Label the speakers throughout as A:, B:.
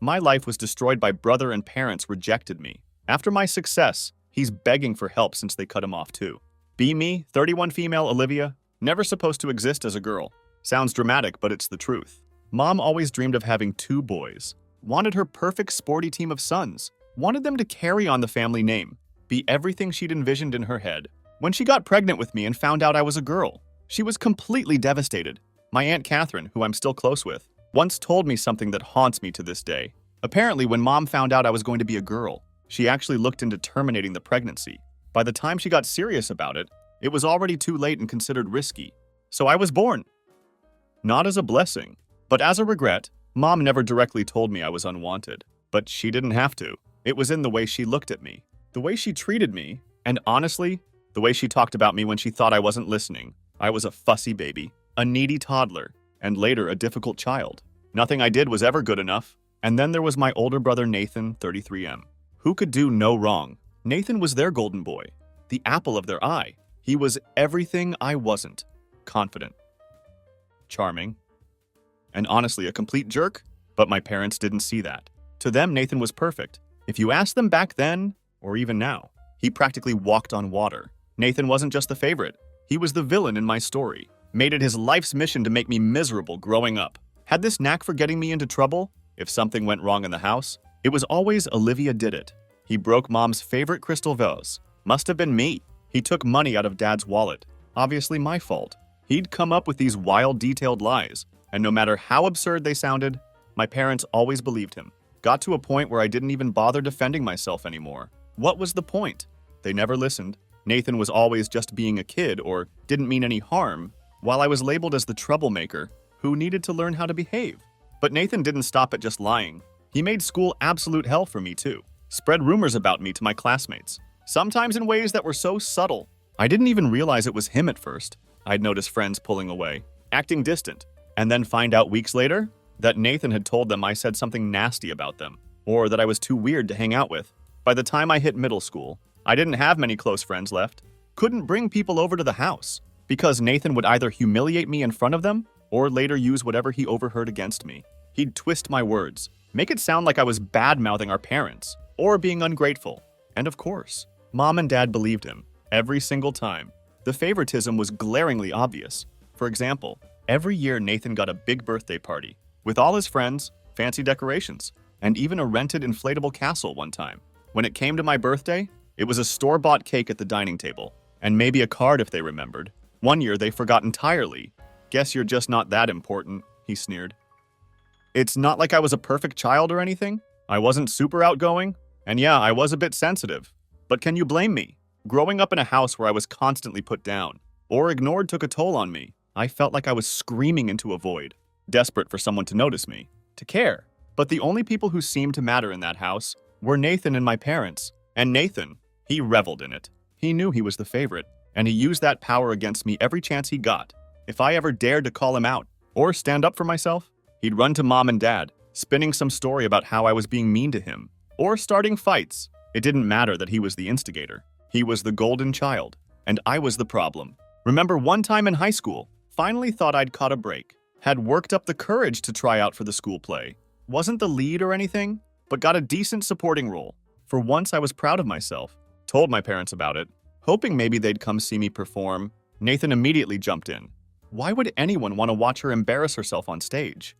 A: My life was destroyed by brother and parents rejected me. After my success, he's begging for help since they cut him off too. Be me, 31 female Olivia, never supposed to exist as a girl. Sounds dramatic, but it's the truth. Mom always dreamed of having 2 boys. Wanted her perfect sporty team of sons. Wanted them to carry on the family name. Be everything she'd envisioned in her head. When she got pregnant with me and found out I was a girl, she was completely devastated. My Aunt Catherine, who I'm still close with, once told me something that haunts me to this day. Apparently, when Mom found out I was going to be a girl, she actually looked into terminating the pregnancy. By the time she got serious about it, it was already too late and considered risky. So I was born. Not as a blessing, but as a regret. Mom never directly told me I was unwanted, but she didn't have to. It was in the way she looked at me, the way she treated me, and honestly, the way she talked about me when she thought I wasn't listening. I was a fussy baby, a needy toddler, and later a difficult child. Nothing I did was ever good enough. And then there was my older brother Nathan, 33M, who could do no wrong. Nathan was their golden boy, the apple of their eye. He was everything I wasn't. Confident, charming, and honestly a complete jerk, but my parents didn't see that. To them, Nathan was perfect. If you ask them back then, or even now, he practically walked on water. Nathan wasn't just the favorite. He was the villain in my story. Made it his life's mission to make me miserable growing up. Had this knack for getting me into trouble. If something went wrong in the house, it was always Olivia did it. He broke Mom's favorite crystal vase. Must have been me. He took money out of Dad's wallet. Obviously my fault. He'd come up with these wild, detailed lies, and no matter how absurd they sounded, my parents always believed him. Got to a point where I didn't even bother defending myself anymore. What was the point? They never listened. Nathan was always just being a kid or didn't mean any harm, while I was labeled as the troublemaker who needed to learn how to behave. But Nathan didn't stop at just lying. He made school absolute hell for me too. Spread rumors about me to my classmates, sometimes in ways that were so subtle. I didn't even realize it was him at first. I'd notice friends pulling away, acting distant, and then find out weeks later that Nathan had told them I said something nasty about them, or that I was too weird to hang out with. By the time I hit middle school, I didn't have many close friends left. Couldn't bring people over to the house, because Nathan would either humiliate me in front of them, or later use whatever he overheard against me. He'd twist my words, make it sound like I was bad-mouthing our parents, or being ungrateful. And of course, Mom and Dad believed him, every single time. The favoritism was glaringly obvious. For example, every year Nathan got a big birthday party, with all his friends, fancy decorations, and even a rented inflatable castle one time. When it came to my birthday, it was a store-bought cake at the dining table, and maybe a card if they remembered. One year they forgot entirely. Guess you're just not that important, he sneered. It's not like I was a perfect child or anything. I wasn't super outgoing, and yeah, I was a bit sensitive. But can you blame me? Growing up in a house where I was constantly put down, or ignored took a toll on me. I felt like I was screaming into a void, desperate for someone to notice me, to care. But the only people who seemed to matter in that house were Nathan and my parents. And Nathan, he reveled in it. He knew he was the favorite, and he used that power against me every chance he got. If I ever dared to call him out, or stand up for myself, he'd run to Mom and Dad, spinning some story about how I was being mean to him, or starting fights. It didn't matter that he was the instigator. He was the golden child, and I was the problem. Remember one time in high school, finally thought I'd caught a break. Had worked up the courage to try out for the school play. Wasn't the lead or anything, but got a decent supporting role. For once I was proud of myself. Told my parents about it, hoping maybe they'd come see me perform. Nathan immediately jumped in. Why would anyone want to watch her embarrass herself on stage?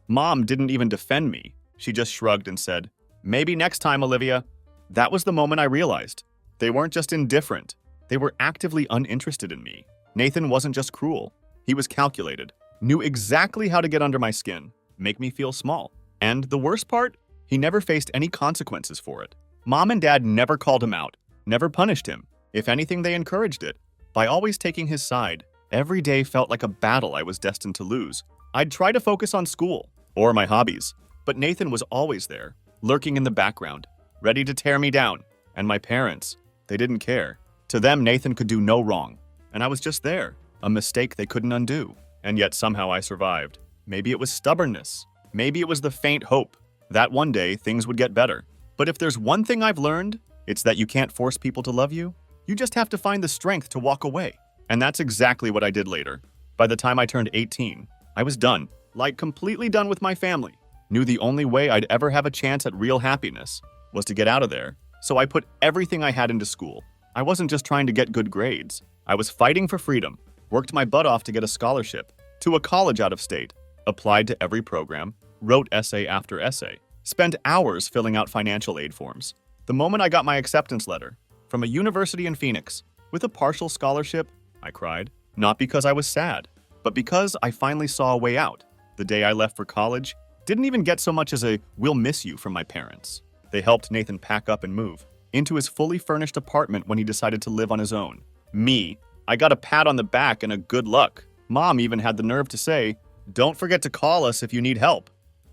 A: Mom didn't even defend me. She just shrugged and said, "Maybe next time, Olivia." That was the moment I realized. They weren't just indifferent. They were actively uninterested in me. Nathan wasn't just cruel. He was calculated. Knew exactly how to get under my skin, make me feel small. And the worst part? He never faced any consequences for it. Mom and Dad never called him out, never punished him. If anything, they encouraged it. By always taking his side, every day felt like a battle I was destined to lose. I'd try to focus on school, or my hobbies, but Nathan was always there, lurking in the background, ready to tear me down. And my parents, they didn't care. To them, Nathan could do no wrong, and I was just there, a mistake they couldn't undo. And yet somehow I survived. Maybe it was stubbornness. Maybe it was the faint hope that one day things would get better. But if there's one thing I've learned, it's that you can't force people to love you. You just have to find the strength to walk away. And that's exactly what I did later. By the time I turned 18, I was done. Like completely done with my family. Knew the only way I'd ever have a chance at real happiness was to get out of there. So I put everything I had into school. I wasn't just trying to get good grades. I was fighting for freedom, worked my butt off to get a scholarship to a college out of state, applied to every program, wrote essay after essay, spent hours filling out financial aid forms. The moment I got my acceptance letter from a university in Phoenix with a partial scholarship, I cried. Not because I was sad, but because I finally saw a way out. The day I left for college, didn't even get so much as a "we'll miss you" from my parents. They helped Nathan pack up and move into his fully furnished apartment when he decided to live on his own. Me, I got a pat on the back and a good luck. Mom even had the nerve to say, "Don't forget to call us if you need help."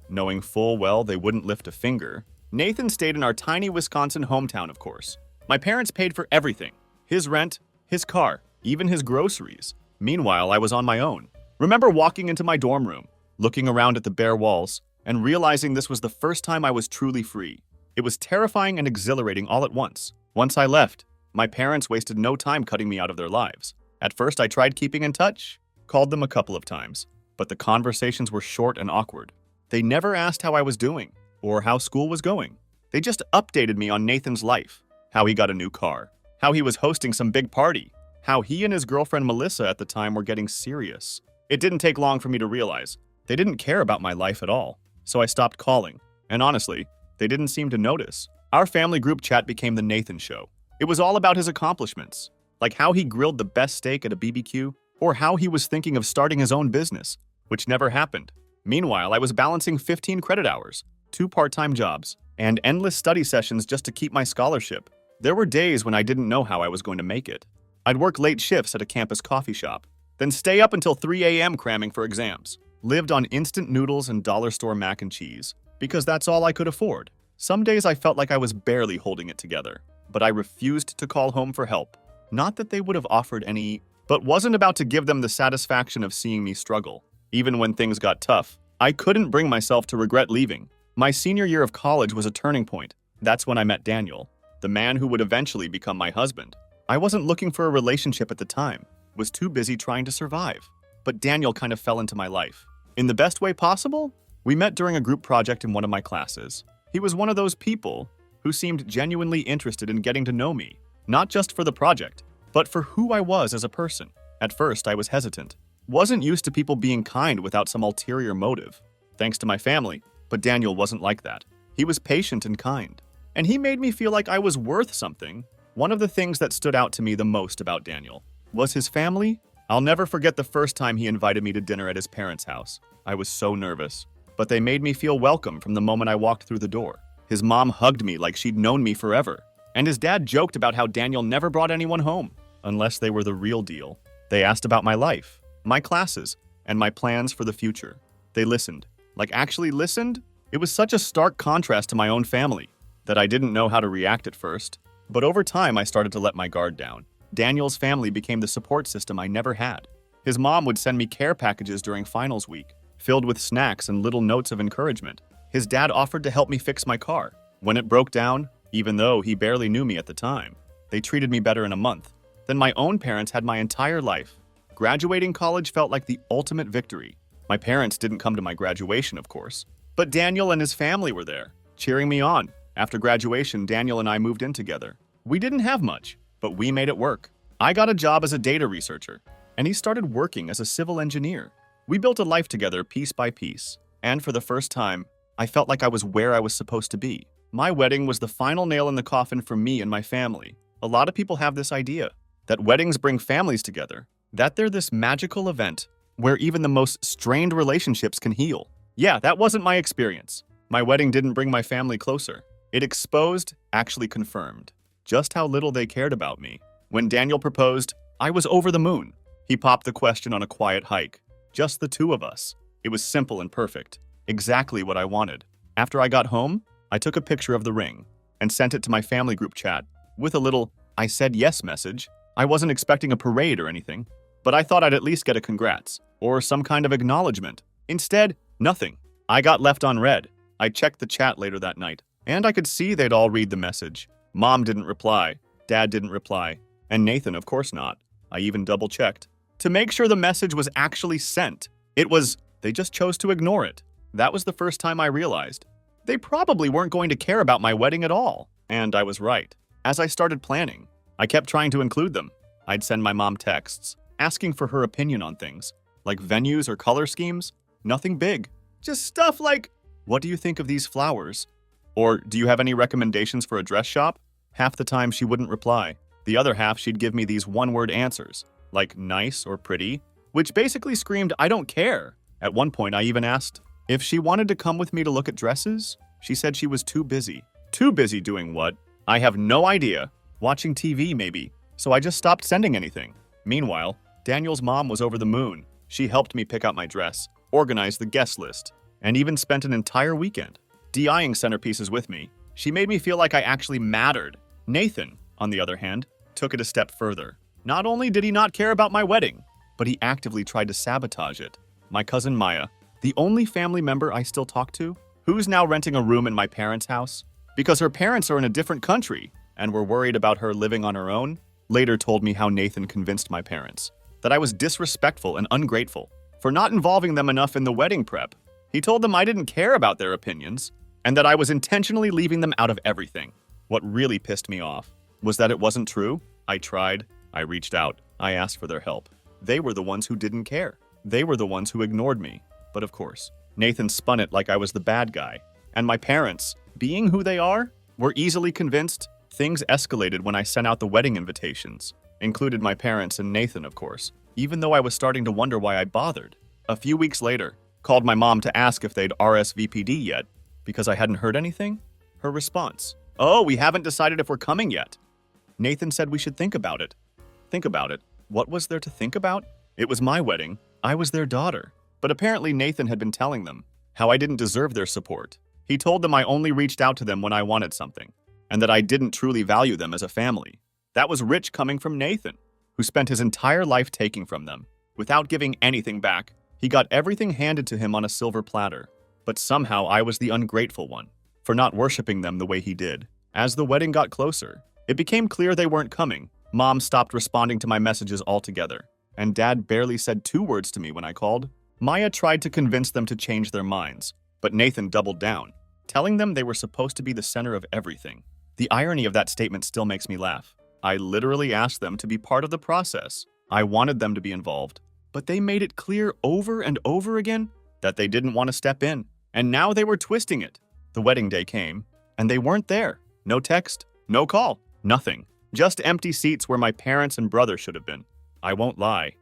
A: Knowing full well they wouldn't lift a finger, Nathan stayed in our tiny Wisconsin hometown, of course. My parents paid for everything. His rent, his car, even his groceries. Meanwhile, I was on my own. Remember walking into my dorm room, looking around at the bare walls, and realizing this was the first time I was truly free. It was terrifying and exhilarating all at once. Once I left, my parents wasted no time cutting me out of their lives. At first, I tried keeping in touch, called them a couple of times, but the conversations were short and awkward. They never asked how I was doing or how school was going. They just updated me on Nathan's life, how he got a new car, how he was hosting some big party, how he and his girlfriend Melissa at the time were getting serious. It didn't take long for me to realize they didn't care about my life at all, so I stopped calling. And honestly, they didn't seem to notice. Our family group chat became the Nathan Show. It was all about his accomplishments, like how he grilled the best steak at a BBQ, or how he was thinking of starting his own business, which never happened. Meanwhile, I was balancing 15 credit hours, 2 part-time jobs, and endless study sessions just to keep my scholarship. There were days when I didn't know how I was going to make it. I'd work late shifts at a campus coffee shop, then stay up until 3 a.m. cramming for exams. Lived on instant noodles and dollar store mac and cheese, because that's all I could afford. Some days I felt like I was barely holding it together, but I refused to call home for help. Not that they would have offered any, but wasn't about to give them the satisfaction of seeing me struggle. Even when things got tough, I couldn't bring myself to regret leaving. My senior year of college was a turning point. That's when I met Daniel, the man who would eventually become my husband. I wasn't looking for a relationship at the time, was too busy trying to survive. But Daniel kind of fell into my life. In the best way possible? We met during a group project in one of my classes. He was one of those people who seemed genuinely interested in getting to know me, not just for the project, but for who I was as a person. At first, I was hesitant. Wasn't used to people being kind without some ulterior motive. Thanks to my family, but Daniel wasn't like that. He was patient and kind, and he made me feel like I was worth something. One of the things that stood out to me the most about Daniel was his family. I'll never forget the first time he invited me to dinner at his parents' house. I was so nervous, but they made me feel welcome from the moment I walked through the door. His mom hugged me like she'd known me forever, and his dad joked about how Daniel never brought anyone home, unless they were the real deal. They asked about my life, my classes, and my plans for the future. They listened. Like actually listened? It was such a stark contrast to my own family that I didn't know how to react at first. But over time, I started to let my guard down. Daniel's family became the support system I never had. His mom would send me care packages during finals week, filled with snacks and little notes of encouragement. His dad offered to help me fix my car when it broke down, even though he barely knew me at the time. They treated me better in a month than my own parents had my entire life. Graduating college felt like the ultimate victory. My parents didn't come to my graduation, of course, but Daniel and his family were there, cheering me on. After graduation, Daniel and I moved in together. We didn't have much, but we made it work. I got a job as a data researcher, and he started working as a civil engineer. We built a life together piece by piece, and for the first time, I felt like I was where I was supposed to be. My wedding was the final nail in the coffin for me and my family. A lot of people have this idea that weddings bring families together, that they're this magical event where even the most strained relationships can heal. Yeah, that wasn't my experience. My wedding didn't bring my family closer. It exposed, actually confirmed, just how little they cared about me. When Daniel proposed, I was over the moon. He popped the question on a quiet hike. Just the two of us. It was simple and perfect. Exactly what I wanted. After I got home, I took a picture of the ring and sent it to my family group chat with a little "I said yes" message. I wasn't expecting a parade or anything, but I thought I'd at least get a congrats or some kind of acknowledgement. Instead, nothing. I got left on read. I checked the chat later that night, and I could see they'd all read the message. Mom didn't reply, Dad didn't reply, and Nathan, of course not. I even double-checked to make sure the message was actually sent. They just chose to ignore it. That was the first time I realized they probably weren't going to care about my wedding at all. And I was right. As I started planning, I kept trying to include them. I'd send my mom texts, asking for her opinion on things, like venues or color schemes. Nothing big. Just stuff like, what do you think of these flowers? Or do you have any recommendations for a dress shop? Half the time she wouldn't reply. The other half she'd give me these one-word answers, like nice or pretty, which basically screamed, I don't care. At one point I even asked if she wanted to come with me to look at dresses. She said she was too busy. Too busy doing what? I have no idea. Watching TV maybe. So I just stopped sending anything. Meanwhile, Daniel's mom was over the moon. She helped me pick out my dress, organize the guest list, and even spent an entire weekend DIing centerpieces with me. She made me feel like I actually mattered. Nathan, on the other hand, took it a step further. Not only did he not care about my wedding, but he actively tried to sabotage it. My cousin Maya, the only family member I still talk to, who's now renting a room in my parents' house because her parents are in a different country and were worried about her living on her own, later told me how Nathan convinced my parents that I was disrespectful and ungrateful for not involving them enough in the wedding prep. He told them I didn't care about their opinions and that I was intentionally leaving them out of everything. What really pissed me off was that it wasn't true. I tried, I reached out, I asked for their help. They were the ones who didn't care. They were the ones who ignored me. But of course, Nathan spun it like I was the bad guy. And my parents, being who they are, were easily convinced. Things escalated when I sent out the wedding invitations. Included my parents and Nathan, of course, even though I was starting to wonder why I bothered. A few weeks later, called my mom to ask if they'd RSVP'd yet, because I hadn't heard anything. Her response, oh, we haven't decided if we're coming yet. Nathan said we should think about it. Think about it. What was there to think about? It was my wedding. I was their daughter. But apparently Nathan had been telling them how I didn't deserve their support. He told them I only reached out to them when I wanted something, and that I didn't truly value them as a family. That was rich coming from Nathan, who spent his entire life taking from them. Without giving anything back, he got everything handed to him on a silver platter. But somehow I was the ungrateful one for not worshiping them the way he did. As the wedding got closer, it became clear they weren't coming. Mom stopped responding to my messages altogether, and Dad barely said 2 words to me when I called. Maya tried to convince them to change their minds, but Nathan doubled down, telling them they were supposed to be the center of everything. The irony of that statement still makes me laugh. I literally asked them to be part of the process. I wanted them to be involved, but they made it clear over and over again that they didn't want to step in, and now they were twisting it. The wedding day came, and they weren't there. No text, no call, nothing. Just empty seats where my parents and brother should have been. I won't lie.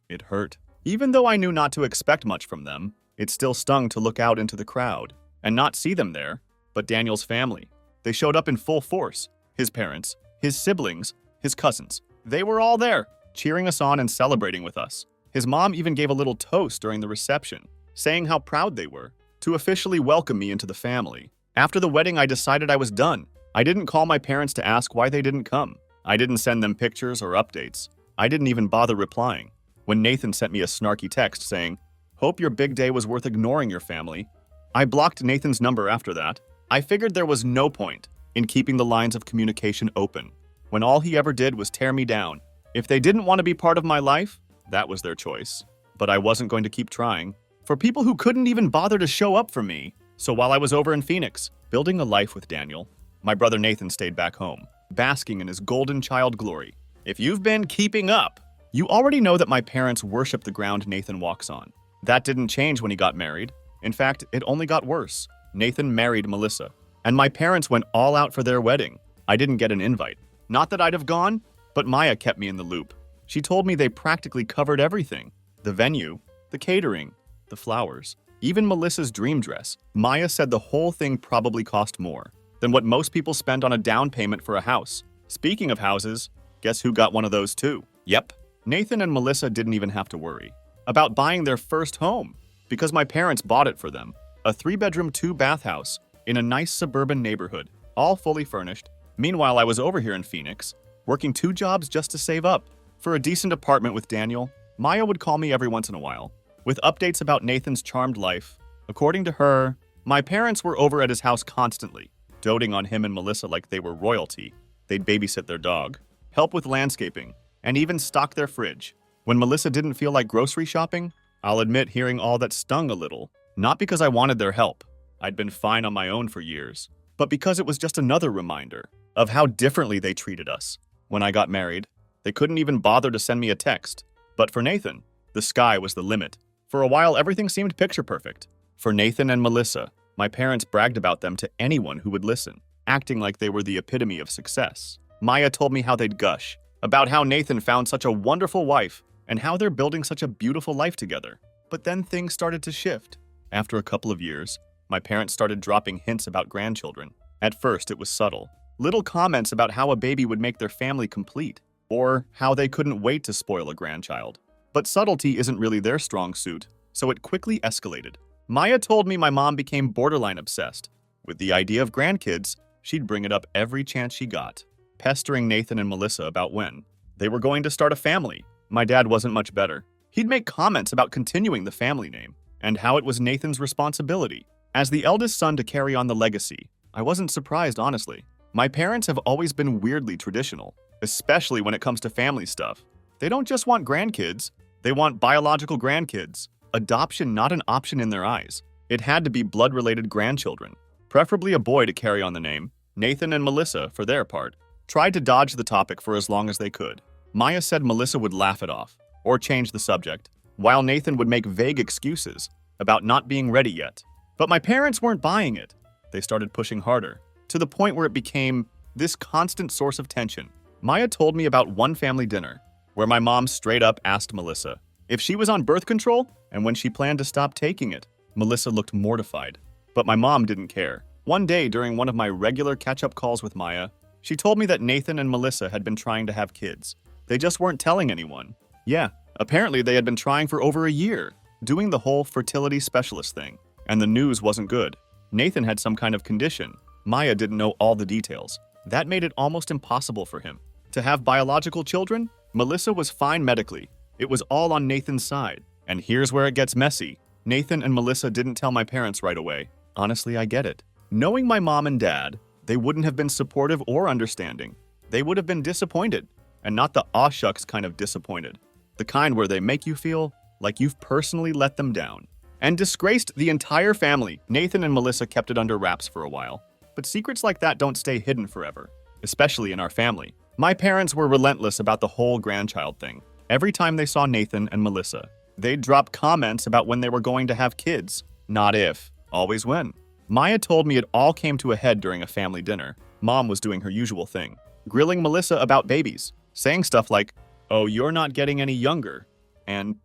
A: It hurt. Even though I knew not to expect much from them, it still stung to look out into the crowd and not see them there, but Daniel's family. They showed up in full force. His parents, his siblings, his cousins. They were all there, cheering us on and celebrating with us. His mom even gave a little toast during the reception, saying how proud they were to officially welcome me into the family. After the wedding, I decided I was done. I didn't call my parents to ask why they didn't come. I didn't send them pictures or updates. I didn't even bother replying. When Nathan sent me a snarky text saying, "Hope your big day was worth ignoring your family," I blocked Nathan's number after that. I figured there was no point in keeping the lines of communication open when all he ever did was tear me down. If they didn't want to be part of my life, that was their choice. But I wasn't going to keep trying for people who couldn't even bother to show up for me. So while I was over in Phoenix, building a life with Daniel, my brother Nathan stayed back home, basking in his golden child glory. If you've been keeping up, you already know that my parents worship the ground Nathan walks on. That didn't change when he got married. In fact, it only got worse. Nathan married Melissa, and my parents went all out for their wedding. I didn't get an invite. Not that I'd have gone, but Maya kept me in the loop. She told me they practically covered everything. The venue, the catering, the flowers, even Melissa's dream dress. Maya said the whole thing probably cost more than what most people spend on a down payment for a house. Speaking of houses, guess who got one of those too? Yep. Nathan and Melissa didn't even have to worry about buying their first home because my parents bought it for them. A 3-bedroom, 2-bath house in a nice suburban neighborhood, all fully furnished. Meanwhile, I was over here in Phoenix, working 2 jobs just to save up for a decent apartment with Daniel. Maya would call me every once in a while with updates about Nathan's charmed life. According to her, my parents were over at his house constantly, doting on him and Melissa like they were royalty. They'd babysit their dog, help with landscaping, and even stock their fridge. When Melissa didn't feel like grocery shopping, I'll admit hearing all that stung a little. Not because I wanted their help. I'd been fine on my own for years. But because it was just another reminder of how differently they treated us. When I got married, they couldn't even bother to send me a text. But for Nathan, the sky was the limit. For a while, everything seemed picture perfect. For Nathan and Melissa, my parents bragged about them to anyone who would listen, acting like they were the epitome of success. Maya told me how they'd gush, about how Nathan found such a wonderful wife, and how they're building such a beautiful life together. But then things started to shift. After a couple of years, my parents started dropping hints about grandchildren. At first, it was subtle. Little comments about how a baby would make their family complete, or how they couldn't wait to spoil a grandchild. But subtlety isn't really their strong suit, so it quickly escalated. Maya told me my mom became borderline obsessed. With the idea of grandkids, she'd bring it up every chance she got, pestering Nathan and Melissa about when they were going to start a family. My dad wasn't much better. He'd make comments about continuing the family name, and how it was Nathan's responsibility, as the eldest son, to carry on the legacy. I wasn't surprised, honestly. My parents have always been weirdly traditional, especially when it comes to family stuff. They don't just want grandkids, they want biological grandkids. Adoption not an option in their eyes. It had to be blood-related grandchildren, preferably a boy to carry on the name. Nathan and Melissa, for their part, tried to dodge the topic for as long as they could. Maya said Melissa would laugh it off, or change the subject, while Nathan would make vague excuses about not being ready yet. But my parents weren't buying it. They started pushing harder, to the point where it became this constant source of tension. Maya told me about one family dinner, where my mom straight up asked Melissa if she was on birth control and when she planned to stop taking it. Melissa looked mortified, but my mom didn't care. One day during one of my regular catch-up calls with Maya, she told me that Nathan and Melissa had been trying to have kids. They just weren't telling anyone. Yeah, apparently they had been trying for over a year, doing the whole fertility specialist thing, and the news wasn't good. Nathan had some kind of condition. Maya didn't know all the details. That made it almost impossible for him to have biological children. Melissa was fine medically. It was all on Nathan's side. And here's where it gets messy. Nathan and Melissa didn't tell my parents right away. Honestly, I get it. Knowing my mom and dad, they wouldn't have been supportive or understanding. They would have been disappointed, and not the aw shucks kind of disappointed. The kind where they make you feel like you've personally let them down and disgraced the entire family. Nathan and Melissa kept it under wraps for a while, but secrets like that don't stay hidden forever, especially in our family. My parents were relentless about the whole grandchild thing. Every time they saw Nathan and Melissa, they'd drop comments about when they were going to have kids. Not if, always when. Maya told me it all came to a head during a family dinner. Mom was doing her usual thing, grilling Melissa about babies, saying stuff like, "Oh, you're not getting any younger," and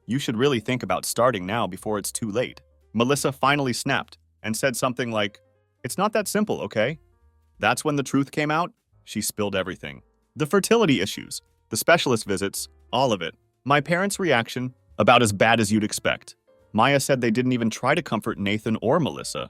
A: "You should really think about starting now before it's too late." Melissa finally snapped and said something like, "It's not that simple, okay?" That's when the truth came out. She spilled everything. The fertility issues, the specialist visits, all of it. My parents' reaction, about as bad as you'd expect. Maya said they didn't even try to comfort Nathan or Melissa.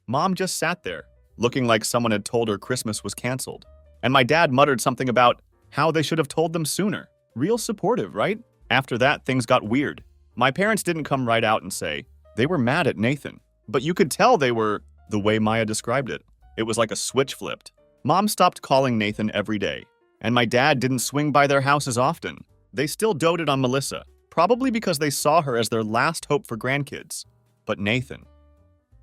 A: Mom just sat there, looking like someone had told her Christmas was canceled. And my dad muttered something about how they should have told them sooner. Real supportive, right? After that, things got weird. My parents didn't come right out and say they were mad at Nathan, but you could tell they were, the way Maya described it. It was like a switch flipped. Mom stopped calling Nathan every day, and my dad didn't swing by their house as often. They still doted on Melissa, probably because they saw her as their last hope for grandkids. But Nathan,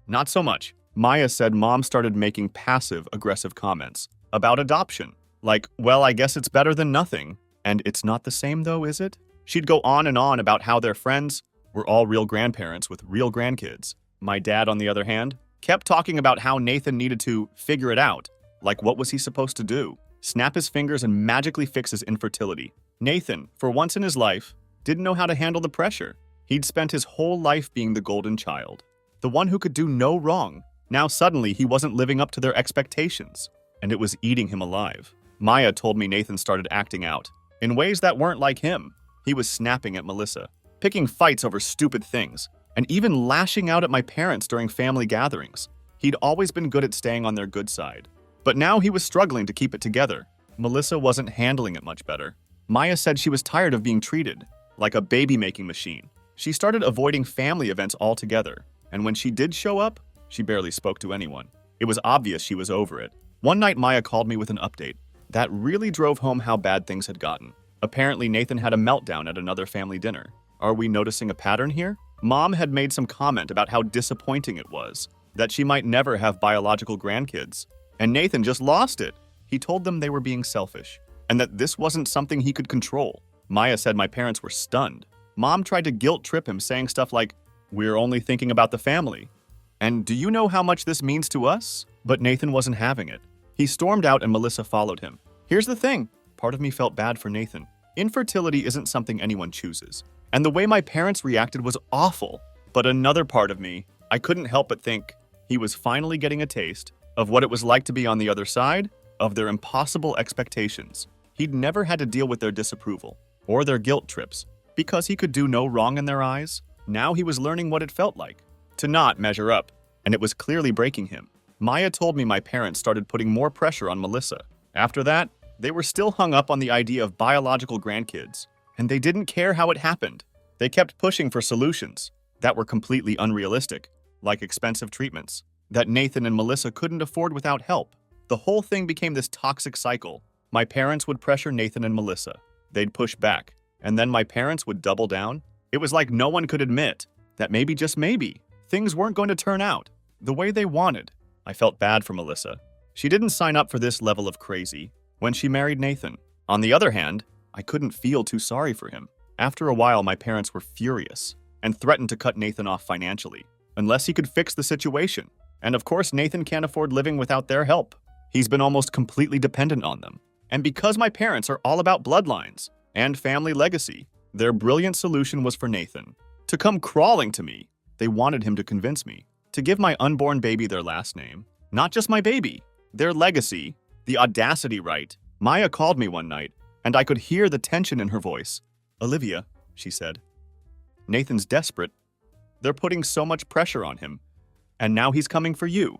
A: not so much. Maya said Mom started making passive-aggressive comments about adoption. Like, "Well, I guess it's better than nothing. And it's not the same though, is it?" She'd go on and on about how their friends were all real grandparents with real grandkids. My dad, on the other hand, kept talking about how Nathan needed to figure it out. Like, what was he supposed to do? Snap his fingers and magically fix his infertility. Nathan, for once in his life, didn't know how to handle the pressure. He'd spent his whole life being the golden child, the one who could do no wrong. Now suddenly he wasn't living up to their expectations, and it was eating him alive. Maya told me Nathan started acting out in ways that weren't like him. He was snapping at Melissa, picking fights over stupid things, and even lashing out at my parents during family gatherings. He'd always been good at staying on their good side, but now he was struggling to keep it together. Melissa wasn't handling it much better. Maya said she was tired of being treated like a baby-making machine. She started avoiding family events altogether, and when she did show up, she barely spoke to anyone. It was obvious she was over it. One night, Maya called me with an update that really drove home how bad things had gotten. Apparently, Nathan had a meltdown at another family dinner. Are we noticing a pattern here? Mom had made some comment about how disappointing it was, that she might never have biological grandkids. And Nathan just lost it. He told them they were being selfish, and that this wasn't something he could control. Maya said my parents were stunned. Mom tried to guilt trip him, saying stuff like, "We're only thinking about the family. And do you know how much this means to us?" But Nathan wasn't having it. He stormed out and Melissa followed him. Here's the thing. Part of me felt bad for Nathan. Infertility isn't something anyone chooses. And the way my parents reacted was awful. But another part of me, I couldn't help but think he was finally getting a taste of what it was like to be on the other side of their impossible expectations. He'd never had to deal with their disapproval or their guilt trips because he could do no wrong in their eyes. Now he was learning what it felt like to not measure up, and it was clearly breaking him. Maya told me my parents started putting more pressure on Melissa. After that, they were still hung up on the idea of biological grandkids, and they didn't care how it happened. They kept pushing for solutions that were completely unrealistic, like expensive treatments that Nathan and Melissa couldn't afford without help. The whole thing became this toxic cycle. My parents would pressure Nathan and Melissa. They'd push back, and then my parents would double down. It was like no one could admit that maybe, just maybe, things weren't going to turn out the way they wanted. I felt bad for Melissa. She didn't sign up for this level of crazy when she married Nathan. On the other hand, I couldn't feel too sorry for him. After a while, my parents were furious and threatened to cut Nathan off financially unless he could fix the situation. And of course, Nathan can't afford living without their help. He's been almost completely dependent on them. And because my parents are all about bloodlines and family legacy, their brilliant solution was for Nathan to come crawling to me. They wanted him to convince me to give my unborn baby their last name. Not just my baby, their legacy, the audacity, right? Maya called me one night, and I could hear the tension in her voice. "Olivia," she said, "Nathan's desperate. They're putting so much pressure on him, and now he's coming for you.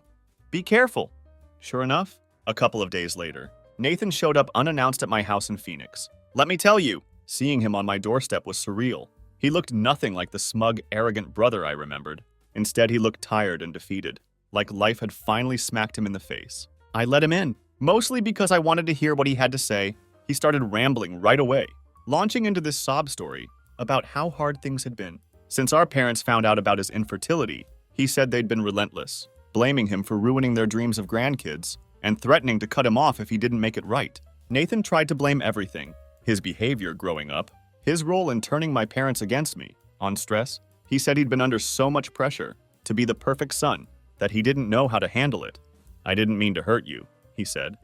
A: Be careful." Sure enough, a couple of days later, Nathan showed up unannounced at my house in Phoenix. Let me tell you, seeing him on my doorstep was surreal. He looked nothing like the smug, arrogant brother I remembered. Instead, he looked tired and defeated, like life had finally smacked him in the face. I let him in, mostly because I wanted to hear what he had to say. He started rambling right away, launching into this sob story about how hard things had been. Since our parents found out about his infertility, he said they'd been relentless, blaming him for ruining their dreams of grandkids and threatening to cut him off if he didn't make it right. Nathan tried to blame everything: his behavior growing up, his role in turning my parents against me, on stress. He said he'd been under so much pressure to be the perfect son that he didn't know how to handle it. "I didn't mean to hurt you," he said,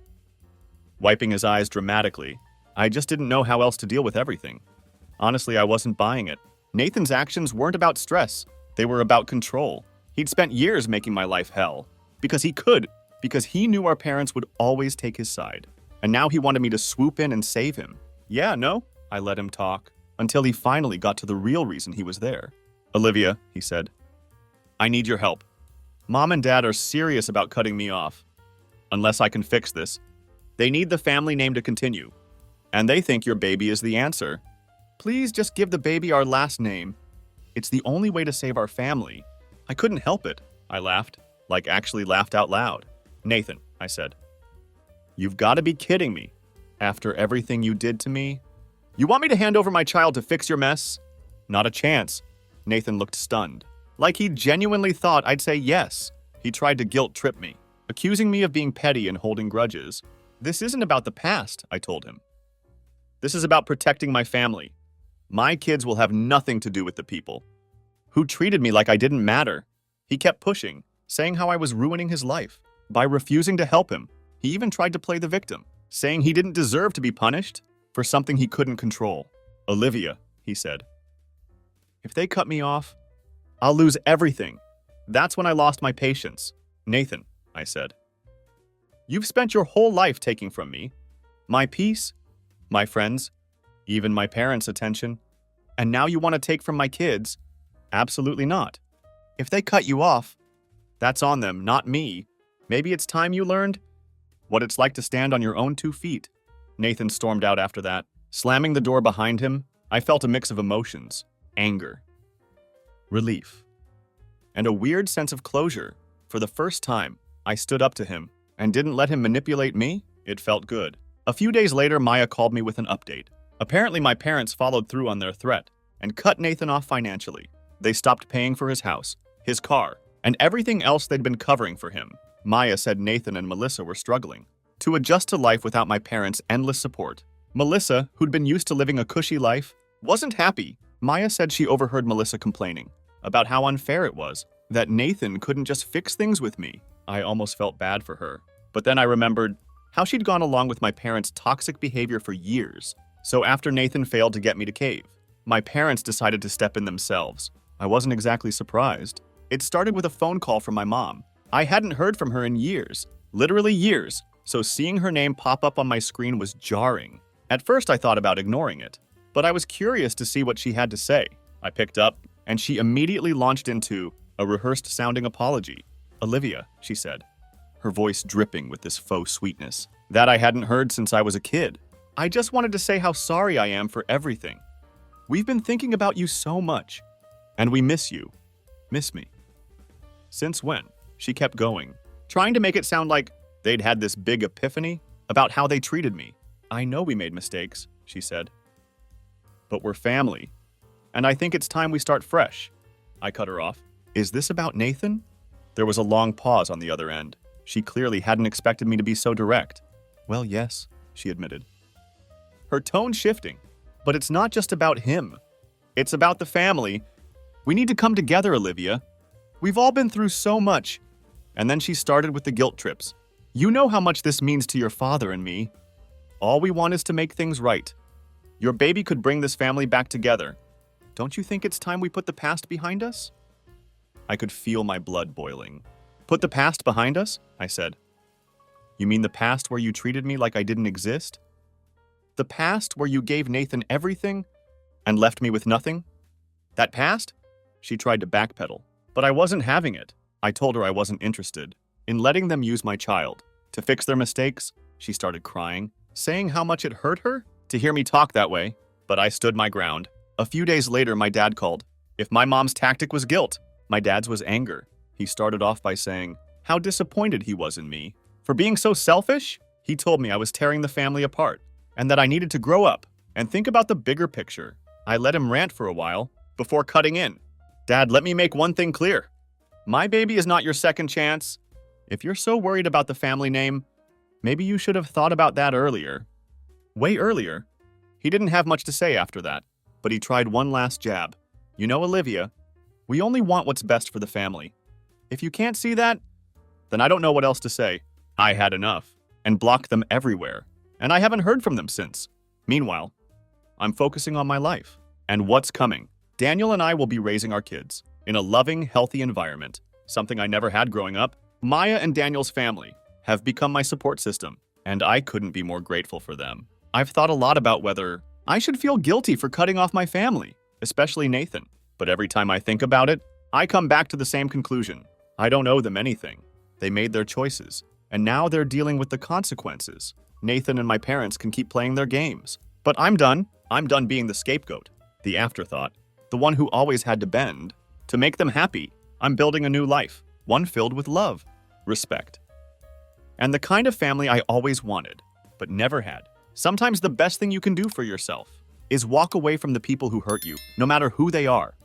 A: wiping his eyes dramatically. "I just didn't know how else to deal with everything. Honestly, I wasn't buying it." Nathan's actions weren't about stress. They were about control. He'd spent years making my life hell. Because he could. Because he knew our parents would always take his side. And now he wanted me to swoop in and save him. "Yeah, no?" I let him talk, until he finally got to the real reason he was there. "Olivia," he said, "I need your help. Mom and Dad are serious about cutting me off. Unless I can fix this. They need the family name to continue. And they think your baby is the answer. Please just give the baby our last name. It's the only way to save our family." I couldn't help it. I laughed, like actually laughed out loud. "Nathan," I said, "you've got to be kidding me. After everything you did to me, you want me to hand over my child to fix your mess? Not a chance." Nathan looked stunned, like he genuinely thought I'd say yes. He tried to guilt trip me, accusing me of being petty and holding grudges. "This isn't about the past," I told him. "This is about protecting my family. My kids will have nothing to do with the people who treated me like I didn't matter." He kept pushing, saying how I was ruining his life by refusing to help him. He even tried to play the victim, saying he didn't deserve to be punished for something he couldn't control. "Olivia," he said, "if they cut me off, I'll lose everything." That's when I lost my patience. "Nathan," I said, "you've spent your whole life taking from me my peace, my friends, even my parents' attention, and now you want to take from my kids? Absolutely not. If they cut you off, that's on them, not me. Maybe it's time you learned what it's like to stand on your own 2 feet." Nathan stormed out after that. Slamming the door behind him, I felt a mix of emotions: anger, relief, and a weird sense of closure. For the first time, I stood up to him and didn't let him manipulate me. It felt good. A few days later, Maya called me with an update. Apparently, my parents followed through on their threat and cut Nathan off financially. They stopped paying for his house, his car, and everything else they'd been covering for him. Maya said Nathan and Melissa were struggling to adjust to life without my parents' endless support. Melissa, who'd been used to living a cushy life, wasn't happy. Maya said she overheard Melissa complaining about how unfair it was that Nathan couldn't just fix things with me. I almost felt bad for her. But then I remembered how she'd gone along with my parents' toxic behavior for years. So after Nathan failed to get me to cave, my parents decided to step in themselves. I wasn't exactly surprised. It started with a phone call from my mom. I hadn't heard from her in years, literally years, so seeing her name pop up on my screen was jarring. At first I thought about ignoring it, but I was curious to see what she had to say. I picked up, and she immediately launched into a rehearsed-sounding apology. "Olivia," she said, her voice dripping with this faux sweetness that I hadn't heard since I was a kid. "I just wanted to say how sorry I am for everything. We've been thinking about you so much, and we miss you. Miss me." "Since when?" She kept going, trying to make it sound like they'd had this big epiphany about how they treated me. "I know we made mistakes," she said, "but we're family, and I think it's time we start fresh." I cut her off. "Is this about Nathan?" There was a long pause on the other end. She clearly hadn't expected me to be so direct. "Well, yes," she admitted, her tone shifting. "But it's not just about him. It's about the family. We need to come together, Olivia. We've all been through so much." And then she started with the guilt trips. "You know how much this means to your father and me. All we want is to make things right. Your baby could bring this family back together. Don't you think it's time we put the past behind us?" I could feel my blood boiling. "Put the past behind us?" I said. "You mean the past where you treated me like I didn't exist? The past where you gave Nathan everything and left me with nothing? That past?" She tried to backpedal, but I wasn't having it. I told her I wasn't interested in letting them use my child to fix their mistakes. She started crying, saying how much it hurt her to hear me talk that way, but I stood my ground. A few days later, my dad called. If my mom's tactic was guilt, my dad's was anger. He started off by saying how disappointed he was in me for being so selfish. He told me I was tearing the family apart and that I needed to grow up and think about the bigger picture. I let him rant for a while before cutting in. "Dad, let me make one thing clear. My baby is not your second chance. If you're so worried about the family name, maybe you should have thought about that earlier." Way earlier. He didn't have much to say after that, but he tried one last jab. "You know, Olivia, we only want what's best for the family. If you can't see that, then I don't know what else to say." I had enough and blocked them everywhere, and I haven't heard from them since. Meanwhile, I'm focusing on my life and what's coming. Daniel and I will be raising our kids in a loving, healthy environment, something I never had growing up. Maya and Daniel's family have become my support system, and I couldn't be more grateful for them. I've thought a lot about whether I should feel guilty for cutting off my family, especially Nathan. But every time I think about it, I come back to the same conclusion. I don't owe them anything. They made their choices, and now they're dealing with the consequences. Nathan and my parents can keep playing their games. But I'm done. I'm done being the scapegoat, the afterthought, the one who always had to bend. To make them happy, I'm building a new life, one filled with love, respect, and the kind of family I always wanted, but never had. Sometimes the best thing you can do for yourself is walk away from the people who hurt you, no matter who they are.